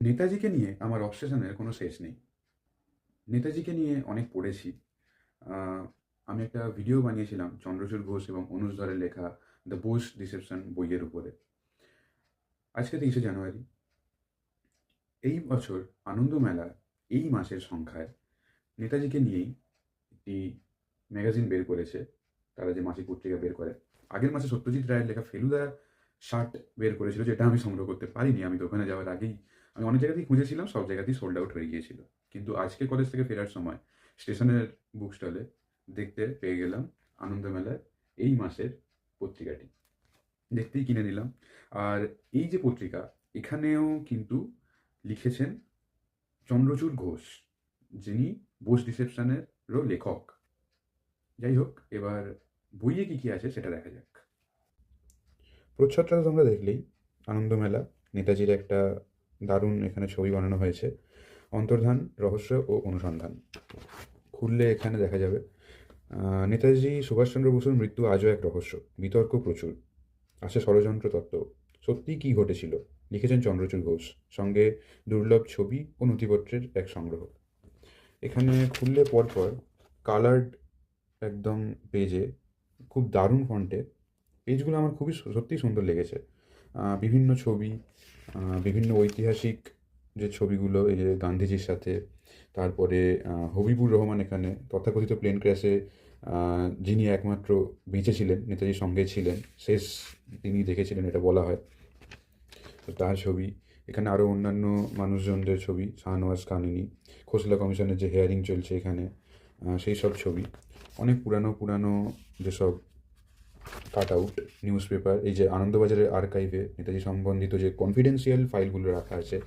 নেতাজিকে নিয়ে আমার অবসেশনের কোনো শেষ নেই। নেতাজিকে নিয়ে অনেক পড়েছি। আ আমি একটা ভিডিও বানিয়েছিলাম চন্দ্রচূড় ঘোষ এবং অনুজ ধরের লেখা 'দ্য বোস ডিসেপশন' বইয়ের উপরে। আজকে ২৩শে জানুয়ারি। এই বছর আনন্দমেলা এই মাসের সংখ্যায় নেতাজিকে নিয়েই একটি ম্যাগাজিন বের করেছে। তারা যে মাসিক পত্রিকা বের করে। আগের মাসে সত্যজিৎ রায়ের লেখা 'ফেলুদা' শার্ট বের করেছিল, যেটা আমি সংগ্রহ করতে পারিনি। আমি দোকানে যাওয়ার আগেই আমি অনেক জায়গাতেই খুঁজেছিলাম, সব জায়গাতেই সোল্ড আউট হয়ে গিয়েছিল। কিন্তু আজকে কলেজ থেকে ফেরার সময় স্টেশনের বুক স্টলে দেখতে পেয়ে গেলাম আনন্দমেলার এই মাসের পত্রিকাটি। দেখতেই কিনে নিলাম। আর এই যে পত্রিকা, এখানেও কিন্তু লিখেছেন চন্দ্রচূড় ঘোষ, যিনি 'বোস ডিসেপশনেরও লেখক। যাই হোক, এবার বইয়ে কি আছে সেটা দেখা যাক। প্রচ্ছদটা তো তোমরা দেখলেই। আনন্দমেলা, নেতাজির একটা দারুণ এখানে ছবি বানানো হয়েছে। অন্তর্ধান, রহস্য ও অনুসন্ধান। খুললে এখানে দেখা যাবে নেতাজি সুভাষচন্দ্র বসুর মৃত্যু আজও এক রহস্য। বিতর্ক প্রচুর। আছে ষড়যন্ত্র তত্ত্ব। সত্যিই কী ঘটেছিল? লিখেছেন চন্দ্রচূড় ঘোষ। সঙ্গে দুর্লভ ছবি ও নথিপত্রের এক সংগ্রহ। এখানে খুললে পরপর কালার্ড একদম পেজে খুব দারুণ ফন্টে পেজগুলো আমার খুবই সত্যিই সুন্দর লেগেছে। বিভিন্ন ছবি, বিভিন্ন ঐতিহাসিক যে ছবিগুলো, এই যে গান্ধীজির সাথে, তারপরে হবিবুর রহমান এখানে তথাকথিত প্লেন ক্র্যাশে যিনি একমাত্র বেঁচে ছিলেন, নেতাজির সঙ্গে ছিলেন, শেষ তিনি দেখেছিলেন এটা বলা হয়। তো তার ছবি। এখানে আরও অন্যান্য মানুষজনদের ছবি, শাহনওয়াজ কামিনী, খোসলা কমিশনের যে হেয়ারিং চলছে এখানে, সেই সব ছবি। অনেক পুরানো পুরানো যেসব কাট আউট নিউজ পেপার, এই যে আনন্দবাজারের আর্কাইভে নেতাজি সম্বন্ধিত যে কনফিডেন্সিয়াল ফাইলগুলো রাখা আছে,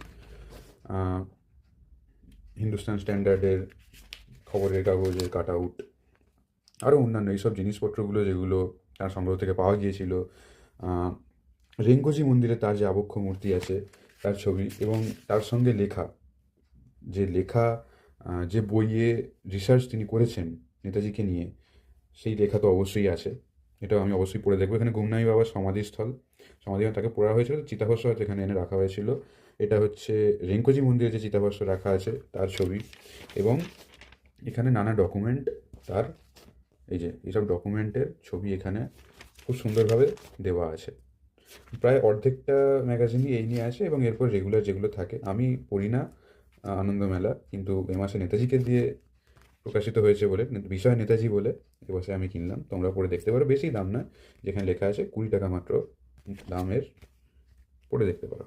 হিন্দুস্তান স্ট্যান্ডার্ডের খবরের কাগজের কাট আউট, আরও অন্যান্য এইসব জিনিসপত্রগুলো যেগুলো তার সংগ্রহ থেকে পাওয়া গিয়েছিল। রেঙ্গোজি মন্দিরে তার যে আবক্ষ মূর্তি আছে তার ছবি, এবং তার সঙ্গে লেখা যে লেখা, যে বইয়ে রিসার্চ তিনি করেছেন নেতাজিকে নিয়ে, সেই লেখা তো অবশ্যই আছে। এটাও আমি অবশ্যই পড়ে দেখবো। এখানে গুমনামি বাবার সমাধিস্থল, সমাধি তাকে পড়া হয়েছিল, চিতাভস্ম হয়তো এখানে এনে রাখা হয়েছিল। এটা হচ্ছে রেঙ্কোজি মন্দিরে যে চিতাভস্ম রাখা আছে তার ছবি। এবং এখানে নানা ডকুমেন্ট, তার এই যে এইসব ডকুমেন্টের ছবি এখানে খুব সুন্দরভাবে দেওয়া আছে। প্রায় অর্ধেকটা ম্যাগাজিনই এই নিয়ে আছে, এবং এরপর রেগুলার যেগুলো থাকে। আমি পড়ি না আনন্দমেলা, কিন্তু এ মাসে নেতাজিকে দিয়ে প্রকাশিত হয়েছে বলে, বিষয় নেতাজি বলে এবছর আমি কিনলাম। তোমরা পড়ে দেখতে পারো, বেশি দাম নয়, যেখানে লেখা আছে 20 টাকা মাত্র দামের, পড়ে দেখতে পারো।